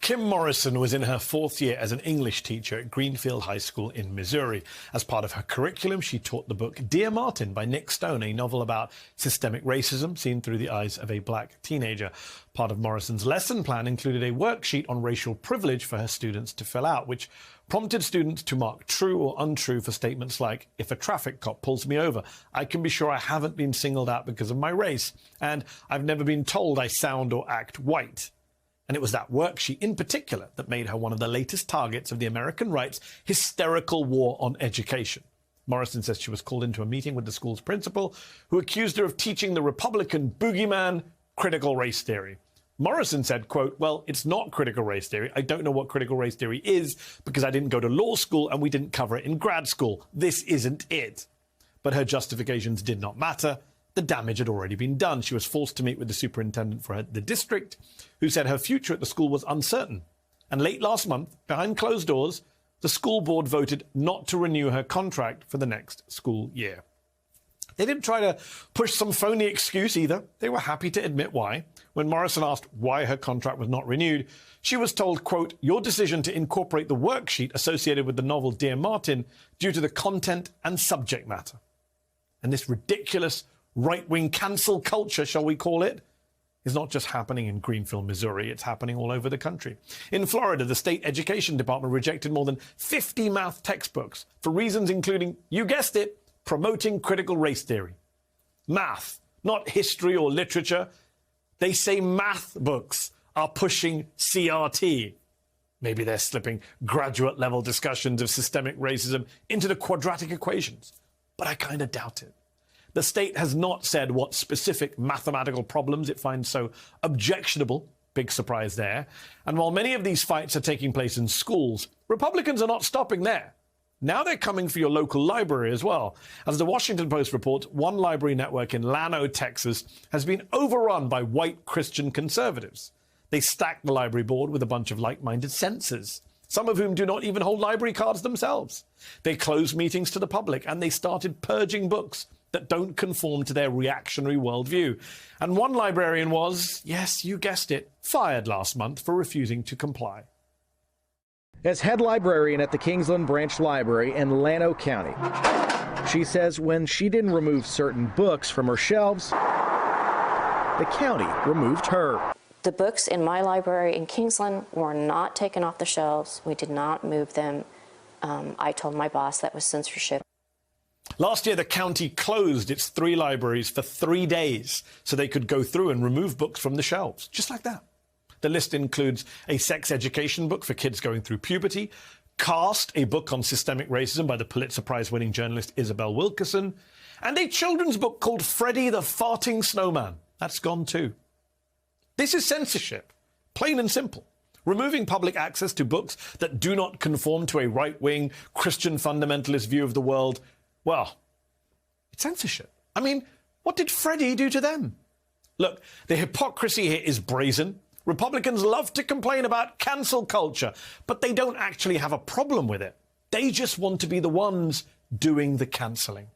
Kim Morrison was in her fourth year as an English teacher at Greenfield High School in Missouri. As part of her curriculum, she taught the book Dear Martin by Nick Stone, a novel about systemic racism seen through the eyes of a black teenager. Part of Morrison's lesson plan included a worksheet on racial privilege for her students to fill out, which prompted students to mark true or untrue for statements like, if a traffic cop pulls me over, I can be sure I haven't been singled out because of my race, and I've never been told I sound or act white. And it was that worksheet in particular that made her one of the latest targets of the American right's hysterical war on education. Morrison says she was called into a meeting with the school's principal, who accused her of teaching the Republican boogeyman critical race theory. Morrison said, quote, well, it's not critical race theory. I don't know what critical race theory is because I didn't go to law school and we didn't cover it in grad school. This isn't it. But her justifications did not matter. The damage had already been done. She was forced to meet with the superintendent for the district, who said her future at the school was uncertain. And late last month, behind closed doors, the school board voted not to renew her contract for the next school year. They didn't try to push some phony excuse either. They were happy to admit why. When Morrison asked why her contract was not renewed, she was told, quote, your decision to incorporate the worksheet associated with the novel Dear Martin due to the content and subject matter. And this ridiculous right-wing cancel culture, shall we call it, is not just happening in Greenfield, Missouri. It's happening all over the country. In Florida, the state education department rejected more than 50 math textbooks for reasons including, you guessed it, promoting critical race theory. Math, not history or literature. They say math books are pushing CRT. Maybe they're slipping graduate-level discussions of systemic racism into the quadratic equations, but I kind of doubt it. The state has not said what specific mathematical problems it finds so objectionable. Big surprise there. And while many of these fights are taking place in schools, Republicans are not stopping there. Now they're coming for your local library as well. As the Washington Post reports, one library network in Llano, Texas, has been overrun by white Christian conservatives. They stacked the library board with a bunch of like-minded censors, some of whom do not even hold library cards themselves. They closed meetings to the public, and they started purging books that don't conform to their reactionary worldview. And one librarian was, yes, you guessed it, fired last month for refusing to comply. As head librarian at the Kingsland Branch Library in Llano County, she says when she didn't remove certain books from her shelves, the county removed her. The books in my library in Kingsland were not taken off the shelves. We did not move them. I told my boss that was censorship. Last year, the county closed its 3 libraries for 3 days so they could go through and remove books from the shelves, just like that. The list includes a sex education book for kids going through puberty, Caste, a book on systemic racism by the Pulitzer Prize-winning journalist Isabel Wilkerson, and a children's book called Freddy the Farting Snowman. That's gone too. This is censorship, plain and simple. Removing public access to books that do not conform to a right-wing Christian fundamentalist view of the world, well, it's censorship. I mean, what did Freddie do to them? Look, the hypocrisy here is brazen. Republicans love to complain about cancel culture, but they don't actually have a problem with it. They just want to be the ones doing the cancelling.